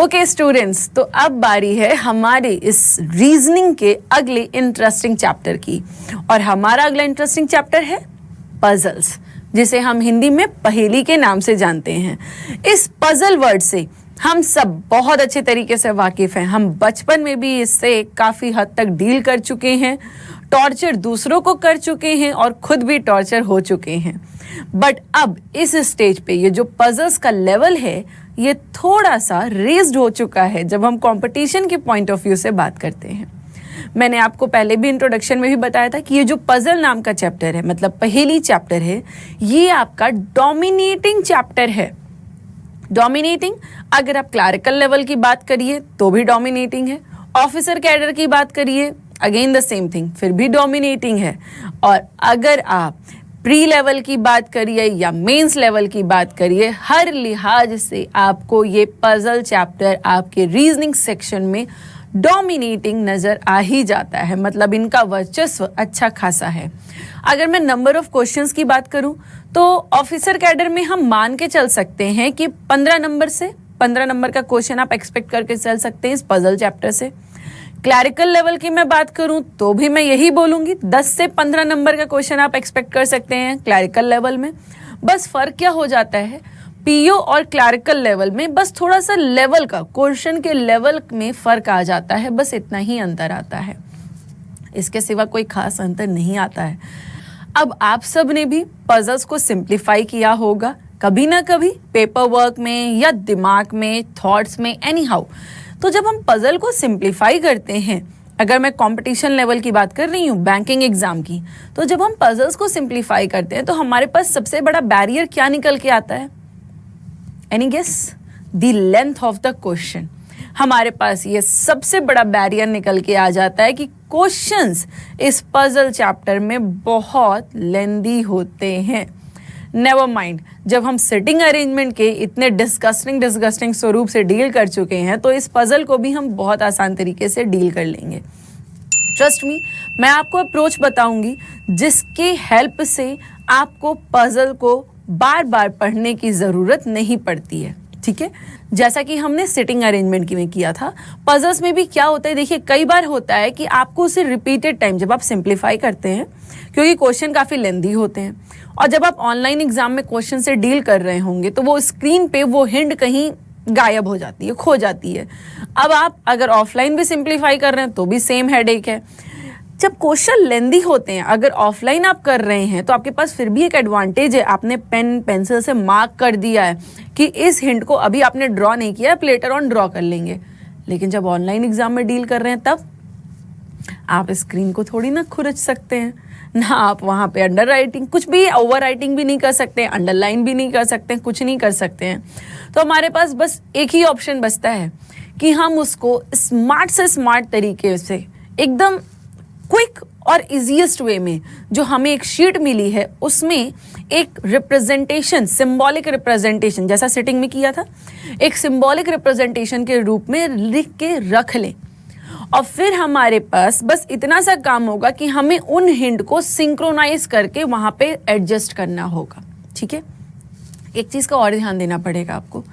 Okay students, तो अब बारी है हमारे इस रीजनिंग के अगले इंटरेस्टिंग चैप्टर की। और हमारा अगला इंटरेस्टिंग चैप्टर है पजल्स, जिसे हम हिंदी में पहेली के नाम से जानते हैं। इस पजल वर्ड से हम सब बहुत अच्छे तरीके से वाकिफ हैं। हम बचपन में भी इससे काफ़ी हद तक डील कर चुके हैं, टॉर्चर दूसरों को कर चुके हैं और खुद भी टॉर्चर हो चुके हैं। बट अब इस स्टेज पे ये जो पजल्स का लेवल है ये थोड़ा सा रेज्ड हो चुका है जब हम कंपटीशन के पॉइंट ऑफ व्यू से बात करते हैं। मैंने आपको पहले भी इंट्रोडक्शन में भी बताया था कि ये जो पजल नाम का चैप्टर है, मतलब पहेली चैप्टर है, ये आपका डोमिनेटिंग चैप्टर है। डोमिनेटिंग, अगर आप क्लरिकल लेवल की बात करिए तो भी डोमिनेटिंग है, ऑफिसर कैडर की बात करिए अगेन द सेम थिंग, फिर भी डोमिनेटिंग है। और अगर आप प्री लेवल की बात करिए या मेंस लेवल की बात करिए, हर लिहाज से आपको ये पजल चैप्टर आपके रीजनिंग सेक्शन में डोमिनेटिंग नज़र आ ही जाता है, मतलब इनका वर्चस्व अच्छा खासा है। अगर मैं नंबर ऑफ क्वेश्चंस की बात करूं तो ऑफिसर कैडर में हम मान के चल सकते हैं कि 15 नंबर का क्वेश्चन आप एक्सपेक्ट करके चल सकते हैं इस पजल चैप्टर से। क्लरिकल लेवल की मैं बात करूं तो भी मैं यही बोलूंगी, 10 से 15 नंबर का क्वेश्चन आप एक्सपेक्ट कर सकते हैं क्लरिकल लेवल में। बस फर्क क्या हो जाता है, पीओ और क्लरिकल लेवल में बस थोड़ा सा लेवल का, क्वेश्चन के लेवल में फर्क आ जाता है, बस इतना ही अंतर आता है, इसके सिवा कोई खास अंतर नहीं आता है। अब आप सब ने भी पजल्स को सिंप्लीफाई किया होगा कभी ना कभी, पेपर वर्क में या दिमाग में, थॉट्स में, एनी हाउ। तो जब हम पजल को सिंप्लीफाई करते हैं, अगर मैं कंपटीशन लेवल की बात कर रही हूँ, बैंकिंग एग्जाम की, तो जब हम पजल्स को सिंप्लीफाई करते हैं तो हमारे पास सबसे बड़ा बैरियर क्या निकल के आता है? Any guess? The length of the question. हमारे पास ये सबसे बड़ा बैरियर निकल के आ जाता है कि क्वेश्चंस इस पजल चैप्टर में बहुत लेंदी होते हैं। नेवर माइंड, जब हम सिटिंग अरेंजमेंट के इतने डिस्गस्टिंग स्वरूप से डील कर चुके हैं तो इस पजल को भी हम बहुत आसान तरीके से डील कर लेंगे। ट्रस्ट मी, मैं आपको अप्रोच बताऊंगी जिसके हेल्प से आपको पजल को बार बार पढ़ने की ज़रूरत नहीं पड़ती है, ठीक है? जैसा कि हमने सिटिंग अरेंजमेंट की में किया था, पजल्स में भी क्या होता है, देखिए कई बार होता है कि आपको उसे रिपीटेड टाइम जब आप सिंप्लीफाई करते हैं, क्योंकि क्वेश्चन काफ़ी लेंदी होते हैं, और जब आप ऑनलाइन एग्जाम में क्वेश्चन से डील कर रहे होंगे तो वो स्क्रीन पे वो हिंट कहीं गायब हो जाती है, खो जाती है। अब आप अगर ऑफलाइन भी सिंप्लीफाई कर रहे हैं तो भी सेम हेडेक है। जब क्वेश्चन लेंदी होते हैं, अगर ऑफलाइन आप कर रहे हैं तो आपके पास फिर भी एक एडवांटेज है, आपने पेन पेंसिल से मार्क कर दिया है कि इस हिंट को अभी आपने ड्रॉ नहीं किया, आप लेटर ऑन ड्रॉ कर लेंगे। लेकिन जब ऑनलाइन एग्जाम में डील कर रहे हैं तब आप स्क्रीन को थोड़ी ना खुरच सकते हैं ना, आप वहाँ पे अंडर राइटिंग, कुछ भी ओवर राइटिंग भी नहीं कर सकते, अंडरलाइन भी नहीं कर सकते, कुछ नहीं कर सकते हैं। तो हमारे पास बस एक ही ऑप्शन बचता है कि हम उसको स्मार्ट से स्मार्ट तरीके से, एकदम क्विक और इजीएस्ट वे में, जो हमें एक शीट मिली है उसमें एक रिप्रेजेंटेशन, सिंबॉलिक रिप्रेजेंटेशन, जैसा सिटिंग में किया था, एक सिंबॉलिक रिप्रेजेंटेशन के रूप में लिख के रख लें। और फिर हमारे पास बस इतना सा काम होगा कि हमें उन हिंट को सिंक्रोनाइज करके वहां पे एडजस्ट करना होगा, ठीक है? एक चीज़ का और ध्यान देना पड़ेगा आपको,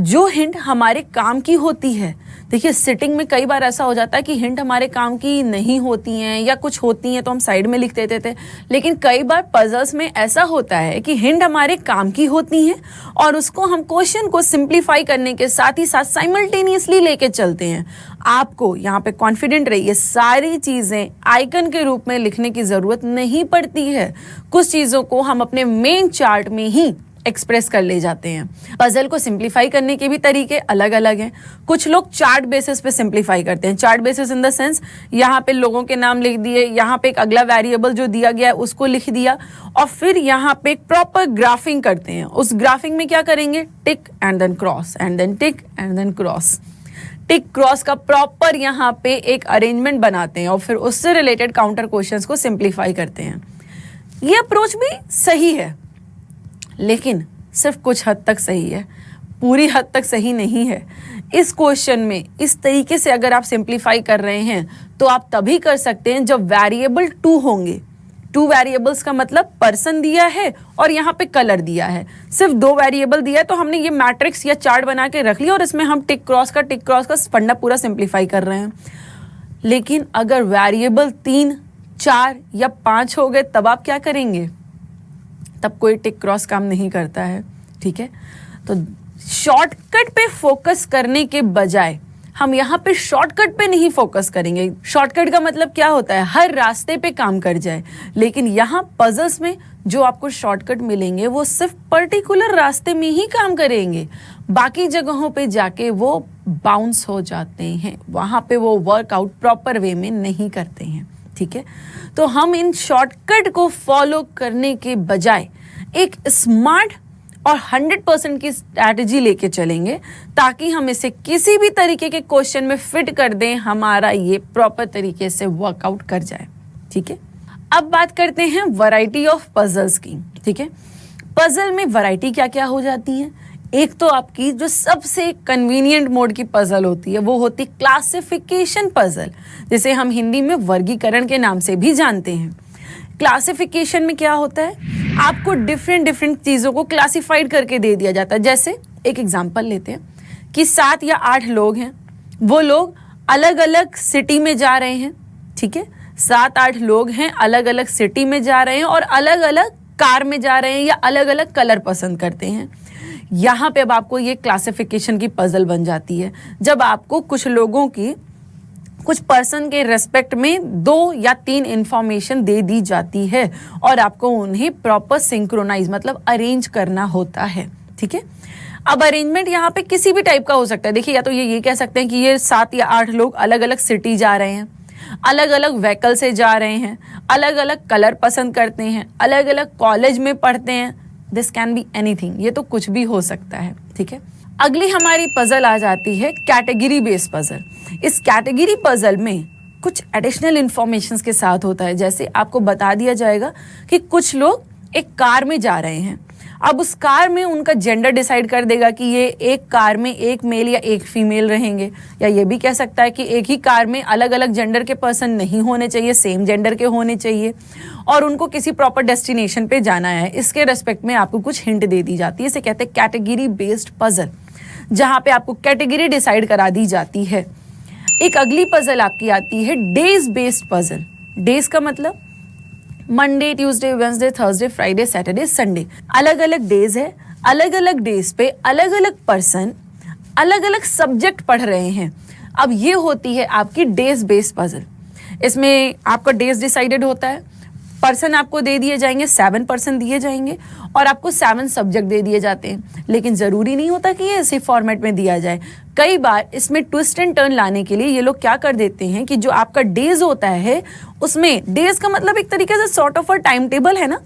जो हिंट हमारे काम की होती है, देखिए सिटिंग में कई बार ऐसा हो जाता है कि हिंट हमारे काम की नहीं होती हैं या कुछ होती हैं तो हम साइड में लिख देते थे, लेकिन कई बार पजल्स में ऐसा होता है कि हिंट हमारे काम की होती हैं और उसको हम क्वेश्चन को सिंप्लीफाई करने के साथ ही साथ साइमल्टेनियसली लेके चलते हैं। आपको यहाँ पे कॉन्फिडेंट रहिए, सारी चीज़ें आइकन के रूप में लिखने की ज़रूरत नहीं पड़ती है, कुछ चीज़ों को हम अपने मेन चार्ट में ही एक्सप्रेस कर ले जाते हैं। पजल को सिंप्लीफाई करने के भी तरीके अलग अलग हैं। कुछ लोग चार्ट बेसिस पे सिंप्लीफाई करते हैं, chart basis in the sense यहाँ पे लोगों के नाम लिख दिए, यहाँ पे एक अगला वेरिएबल जो दिया गया है उसको लिख दिया, और फिर यहाँ पे एक प्रॉपर ग्राफिंग करते हैं। उस ग्राफिंग में क्या करेंगे, tick and then cross and then tick and then cross, tick cross का प्रॉपर यहाँ पे एक अरेंजमेंट बनाते हैं और फिर उससे रिलेटेड काउंटर क्वेश्चंस को सिंप्लीफाई करते हैं। ये अप्रोच भी सही है, लेकिन सिर्फ कुछ हद तक सही है, पूरी हद तक सही नहीं है। इस क्वेश्चन में इस तरीके से अगर आप सिंप्लीफाई कर रहे हैं तो आप तभी कर सकते हैं जब वेरिएबल 2 होंगे, 2 वेरिएबल्स का मतलब पर्सन दिया है और यहाँ पे कलर दिया है, सिर्फ 2 वेरिएबल दिया है, तो हमने ये मैट्रिक्स या चार्ट बना के रख लिया और इसमें हम टिक क्रॉस का फंडा पूरा सिंप्लीफाई कर रहे हैं। लेकिन अगर वेरिएबल 3, 4 या 5 हो गए तब आप क्या करेंगे? तब कोई टिक क्रॉस काम नहीं करता है, ठीक है। तो शॉर्टकट पे फोकस करने के बजाय हम यहाँ पे शॉर्टकट पे नहीं फोकस करेंगे। शॉर्टकट का मतलब क्या होता है? हर रास्ते पे काम कर जाए। लेकिन यहाँ पजल्स में जो आपको शॉर्टकट मिलेंगे वो सिर्फ पर्टिकुलर रास्ते में ही काम करेंगे, बाकी जगहों पे जाके वो बाउंस हो जाते हैं, वहाँ पे वो वर्कआउट प्रॉपर वे में नहीं करते हैं, ठीक है। तो हम इन शॉर्टकट को फॉलो करने के बजाय एक स्मार्ट और 100% की स्ट्रैटेजी लेके चलेंगे ताकि हम इसे किसी भी तरीके के क्वेश्चन में फिट कर दें, हमारा ये प्रॉपर तरीके से वर्कआउट कर जाए, ठीक है। अब बात करते हैं वैरायटी ऑफ पजल्स की, ठीक है। पजल में वैरायटी क्या क्या हो जाती है? एक तो आपकी जो सबसे कन्वीनियंट मोड की पजल होती है वो होती क्लासिफिकेशन पजल, जिसे हम हिंदी में वर्गीकरण के नाम से भी जानते हैं। क्लासिफिकेशन में क्या होता है? आपको डिफरेंट चीज़ों को क्लासिफाइड करके दे दिया जाता है। जैसे एक एग्जांपल लेते हैं कि 7 या 8 लोग हैं, वो लोग अलग अलग सिटी में जा रहे हैं, ठीक है। 7-8 लोग हैं, अलग अलग सिटी में जा रहे हैं और अलग अलग कार में जा रहे हैं या अलग अलग कलर पसंद करते हैं। यहाँ पे अब आपको ये क्लासिफिकेशन की पजल बन जाती है, जब आपको कुछ लोगों की कुछ पर्सन के रेस्पेक्ट में 2 या 3 इंफॉर्मेशन दे दी जाती है और आपको उन्हें प्रॉपर सिंक्रोनाइज मतलब अरेंज करना होता है, ठीक है। अब अरेंजमेंट यहाँ पे किसी भी टाइप का हो सकता है। देखिए, या तो ये कह सकते हैं कि ये 7 या 8 लोग अलग अलग सिटी जा रहे हैं, अलग अलग व्हीकल से जा रहे हैं, अलग अलग कलर पसंद करते हैं, अलग अलग कॉलेज में पढ़ते हैं। दिस कैन बी एनीथिंग, ये तो कुछ भी हो सकता है, ठीक है। अगली हमारी पजल आ जाती है कैटेगरी बेस्ड पजल। इस कैटेगरी पजल में कुछ एडिशनल इंफॉर्मेशंस के साथ होता है। जैसे आपको बता दिया जाएगा कि कुछ लोग एक कार में जा रहे हैं, अब उस कार में उनका जेंडर डिसाइड कर देगा कि ये एक कार में एक मेल या एक फीमेल रहेंगे, या ये भी कह सकता है कि एक ही कार में अलग अलग जेंडर के पर्सन नहीं होने चाहिए, सेम जेंडर के होने चाहिए, और उनको किसी प्रॉपर डेस्टिनेशन पे जाना है। इसके रेस्पेक्ट में आपको कुछ हिंट दे दी जाती है। इसे कहते हैं कैटेगरी बेस्ड पजल, जहां पे आपको कैटेगरी डिसाइड करा दी जाती है। एक अगली पजल आपकी आती है डेज बेस्ड पजल। डेज का मतलब Monday, Tuesday, Wednesday, Thursday, Friday, Saturday, Sunday, अलग अलग डेज है। अलग अलग डेज पे अलग अलग पर्सन अलग अलग सब्जेक्ट पढ़ रहे हैं। अब ये होती है आपकी डेज बेस्ड पजल। इसमें आपका डेज डिसाइडेड होता है, पर्सन आपको दे दिए जाएंगे, 7 पर्सन दिए जाएंगे और आपको 7 सब्जेक्ट दे दिए जाते हैं। लेकिन ज़रूरी नहीं होता कि ये इसी फॉर्मेट में दिया जाए। कई बार इसमें ट्विस्ट एंड टर्न लाने के लिए ये लोग क्या कर देते हैं कि जो आपका डेज होता है उसमें, डेज का मतलब एक तरीके से sort of a time table है ना।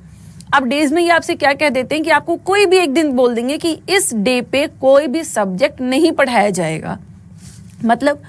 अब डेज में ये आपसे क्या कह देते हैं कि आपको कोई भी एक दिन बोल देंगे कि इस डे पे कोई भी सब्जेक्ट नहीं पढ़ाया जाएगा। मतलब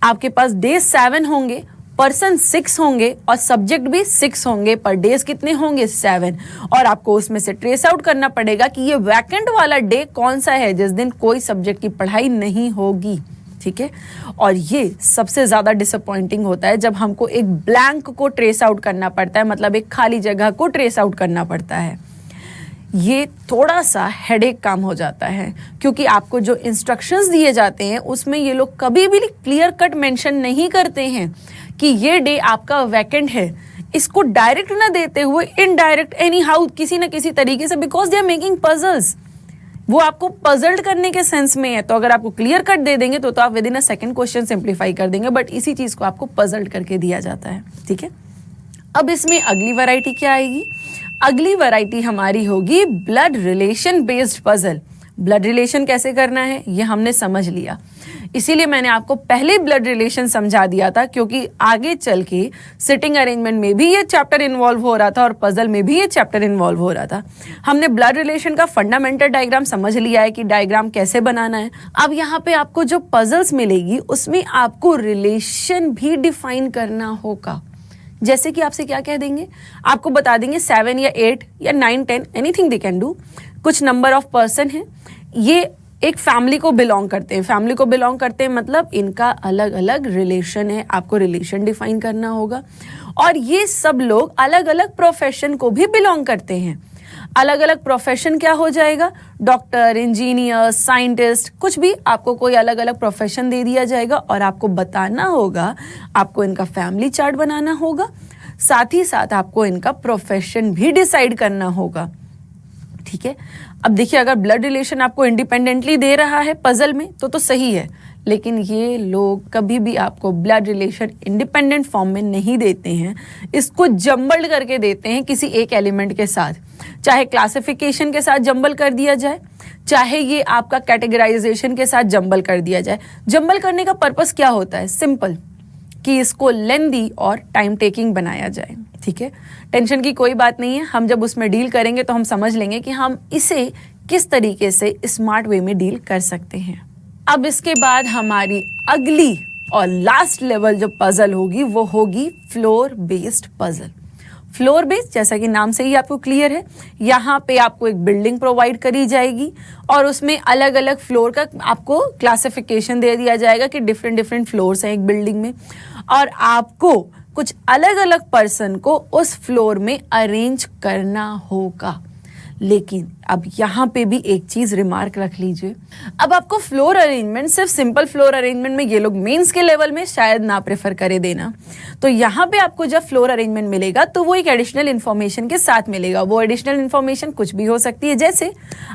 आपके पास डेज 7 होंगे, पर्सन 6 होंगे और सब्जेक्ट भी 6 होंगे, पर डेज कितने होंगे? 7। और आपको उसमें से ट्रेस आउट करना पड़ेगा कि ये वैकेंट वाला डे कौन सा है जिस दिन कोई सब्जेक्ट की पढ़ाई नहीं होगी, ठीक है। और ये सबसे ज्यादा डिसअपॉइंटिंग होता है जब हमको एक ब्लैंक को ट्रेस आउट करना पड़ता है, मतलब एक खाली जगह को ट्रेस आउट करना पड़ता है। ये थोड़ा सा हेडेक काम हो जाता है, क्योंकि आपको जो इंस्ट्रक्शंस दिए जाते हैं उसमें ये लोग कभी भी क्लियर कट मेंशन नहीं करते हैं कि ये डे आपका वैकेंट है। इसको डायरेक्ट ना देते हुए इनडायरेक्ट एनी हाउ किसी ना किसी तरीके से, because they are making puzzles, वो आपको पजल्ड करने के सेंस में है। तो अगर आपको क्लियर कट दे देंगे तो आप with in a second question simplify कर देंगे, बट इसी चीज को आपको पजल्ड करके दिया जाता है, ठीक है। अब इसमें अगली वैरायटी क्या आएगी? अगली वैरायटी हमारी होगी blood relation based puzzle. Blood relation कैसे करना है ये हमने समझ लिया, इसीलिए मैंने आपको पहले ब्लड रिलेशन समझा दिया था, क्योंकि आगे चल के सिटिंग अरेंजमेंट में भी ये चैप्टर इन्वॉल्व हो रहा था और पजल में भी ये चैप्टर इन्वॉल्व हो रहा था। हमने ब्लड रिलेशन का फंडामेंटल डायग्राम समझ लिया है कि डायग्राम कैसे बनाना है। अब यहाँ पे आपको जो पजल्स मिलेगी उसमें आपको रिलेशन भी डिफाइन करना होगा। जैसे कि आपसे क्या कह देंगे, आपको बता देंगे 7 या 8 या 9, 10 एनीथिंग दे कैन डू, कुछ नंबर ऑफ पर्सन है, ये एक फैमिली को बिलोंग करते हैं। फैमिली को बिलोंग करते हैं मतलब इनका अलग अलग रिलेशन है, आपको रिलेशन डिफाइन करना होगा। और ये सब लोग अलग अलग प्रोफेशन को भी बिलोंग करते हैं। अलग अलग प्रोफेशन क्या हो जाएगा, डॉक्टर, इंजीनियर, साइंटिस्ट, कुछ भी आपको कोई अलग अलग प्रोफेशन दे दिया जाएगा और आपको बताना होगा, आपको इनका फैमिली चार्ट बनाना होगा, साथ ही साथ आपको इनका प्रोफेशन भी डिसाइड करना होगा। ठीक है, अब देखिए अगर ब्लड रिलेशन आपको इंडिपेंडेंटली दे रहा है पजल में तो सही है, लेकिन ये लोग कभी भी आपको ब्लड रिलेशन इंडिपेंडेंट फॉर्म में नहीं देते हैं, इसको जंबल्ड करके देते हैं किसी एक एलिमेंट के साथ, चाहे क्लासिफिकेशन के साथ जंबल कर दिया जाए, चाहे ये आपका कैटेगराइजेशन के साथ जंबल कर दिया जाए। जंबल करने का पर्पस क्या होता है, सिंपल, कि इसको लेंदी और टाइम टेकिंग बनाया जाए। ठीक है, टेंशन की कोई बात नहीं है, हम जब उसमें डील करेंगे तो हम समझ लेंगे कि हम इसे किस तरीके से स्मार्ट वे में डील कर सकते हैं। अब इसके बाद हमारी अगली और लास्ट लेवल जो पजल होगी वो होगी floor based puzzle. Floor based, जैसा कि नाम से ही आपको क्लियर है, यहाँ पे आपको एक बिल्डिंग प्रोवाइड करी जाएगी और उसमें अलग अलग फ्लोर का आपको क्लासिफिकेशन दे दिया जाएगा कि डिफरेंट डिफरेंट फ्लोर्स हैं एक बिल्डिंग में, और आपको कुछ अलग अलग पर्सन को उस फ्लोर में अरेंज करना होगा। लेकिन अब यहाँ पे भी एक चीज रिमार्क रख लीजिए, अब आपको फ्लोर अरेंजमेंट सिर्फ सिंपल फ्लोर अरेंजमेंट में ये लोग मेंस के लेवल में शायद ना प्रेफर करे देना, तो यहाँ पे आपको जब फ्लोर अरेंजमेंट मिलेगा तो वो एक एडिशनल इन्फॉर्मेशन के साथ मिलेगा। वो एडिशनल इन्फॉर्मेशन कुछ भी हो सकती है, जैसे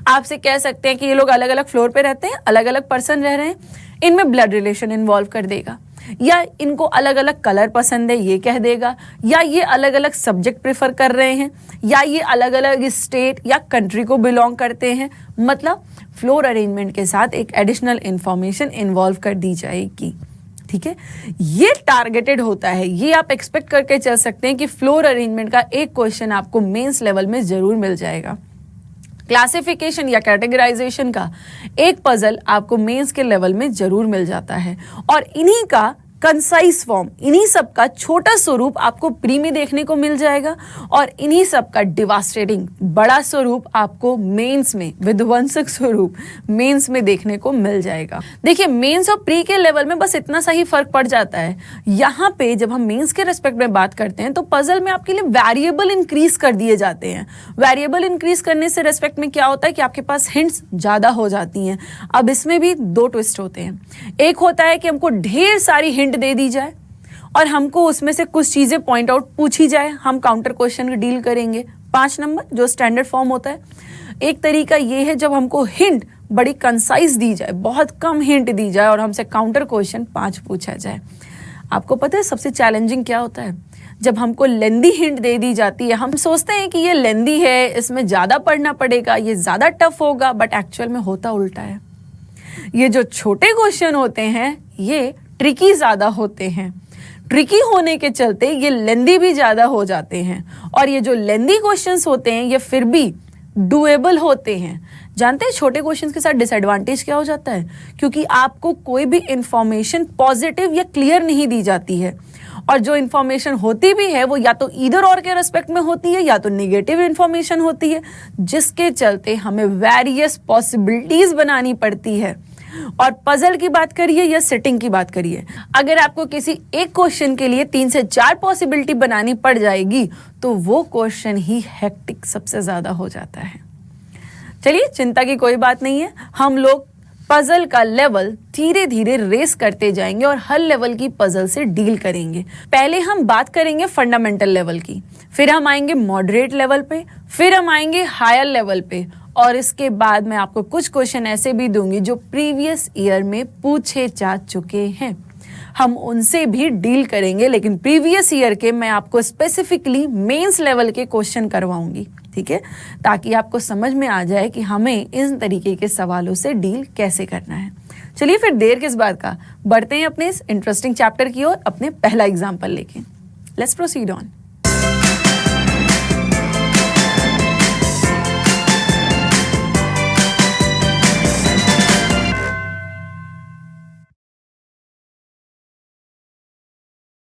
आपसे कह सकते हैं कि ये लोग अलग अलग फ्लोर पे रहते हैं, अलग अलग पर्सन रह रहे हैं, इनमें ब्लड रिलेशन इन्वॉल्व कर देगा, या इनको अलग अलग कलर पसंद है ये कह देगा, या ये अलग अलग सब्जेक्ट प्रेफर कर रहे हैं, या ये अलग अलग स्टेट या कंट्री को बिलोंग करते हैं। मतलब फ्लोर अरेंजमेंट के साथ एक एडिशनल इंफॉर्मेशन इन्वॉल्व कर दी जाएगी। ठीक है, ये टारगेटेड होता है, ये आप एक्सपेक्ट करके चल सकते हैं कि फ्लोर अरेंजमेंट का एक क्वेश्चन आपको मेंस लेवल में जरूर मिल जाएगा। क्लासिफिकेशन या कैटेगराइजेशन का एक पजल आपको मेंस के लेवल में जरूर मिल जाता है, और इन्हीं का कंसाइज फॉर्म, इन्हीं सब का छोटा स्वरूप आपको प्री में देखने को मिल जाएगा, और इन्हीं सब का डिवास्टेटिंग बड़ा स्वरूप आपको मेंस में, विध्वंसक स्वरूप मेंस में देखने को मिल जाएगा। देखिए मेंस और प्री के लेवल में बस इतना सा ही फर्क पड़ जाता है। यहाँ पे जब हम मेंस के रेस्पेक्ट में बात करते हैं तो पजल में आपके लिए वेरिएबल इंक्रीज कर दिए जाते हैं। वेरिएबल इंक्रीज करने से रेस्पेक्ट में क्या होता है कि आपके पास हिंट्स ज्यादा हो जाती हैं। अब इसमें भी दो ट्विस्ट होते हैं, एक होता है कि हमको ढेर सारी हिंट दे दी जाए और हमको उसमें से कुछ चीजें पॉइंट आउट पूछी जाए, हम काउंटर क्वेश्चन डील करेंगे 5 नंबर जो स्टैंडर्ड फॉर्म होता है। एक तरीका ये है जब हमको हिंट बड़ी कंसाइज दी जाए, बहुत कम हिंट दी जाए और हमसे काउंटर क्वेश्चन 5 पूछा जाए। आपको पता है सबसे चैलेंजिंग क्या होता है, जब हमको लेंदी हिंट दे दी जाती है, हम सोचते हैं कि ये लेंदी है, इसमें ज्यादा पढ़ना पड़ेगा, ये ज्यादा टफ होगा, बट एक्चुअल में होता उल्टा है। ये जो छोटे क्वेश्चन होते हैं ये ट्रिकी ज्यादा होते हैं, ट्रिकी होने के चलते ये लेंदी भी ज्यादा हो जाते हैं, और ये जो लेंदी क्वेश्चंस होते हैं ये फिर भी डुएबल होते हैं। जानते हैं छोटे क्वेश्चंस के साथ डिसएडवांटेज क्या हो जाता है, क्योंकि आपको कोई भी इंफॉर्मेशन पॉजिटिव या क्लियर नहीं दी जाती है, और जो इंफॉर्मेशन होती भी है वो या तो ईदर और के रेस्पेक्ट में होती है या तो निगेटिव इंफॉर्मेशन होती है, जिसके चलते हमें वेरियस पॉसिबिलिटीज बनानी पड़ती है। और पजल की बात करिए या सेटिंग की बात करिए, अगर आपको किसी एक क्वेश्चन के लिए 3 से 4 पॉसिबिलिटी बनानी पड़ जाएगी तो वो क्वेश्चन ही हेक्टिक सबसे ज्यादा हो जाता है। चलिए चिंता की कोई बात नहीं है, हम लोग पजल का लेवल धीरे धीरे रेस करते जाएंगे और हर लेवल की पजल से डील करेंगे। पहले हम बात करेंगे फंडामेंटल लेवल की, फिर हम आएंगे मॉडरेट लेवल पे, फिर हम आएंगे हायर लेवल पे, और इसके बाद मैं आपको कुछ क्वेश्चन ऐसे भी दूंगी जो प्रीवियस ईयर में पूछे जा चुके हैं, हम उनसे भी डील करेंगे, लेकिन प्रीवियस ईयर के मैं आपको स्पेसिफिकली मेंस लेवल के क्वेश्चन करवाऊंगी। ठीक है, ताकि आपको समझ में आ जाए कि हमें इस तरीके के सवालों से डील कैसे करना है। चलिए फिर देर किस बात का, बढ़ते हैं अपने इस इंटरेस्टिंग चैप्टर की ओर अपने पहला एग्जाम्पल लेके। Let's proceed on.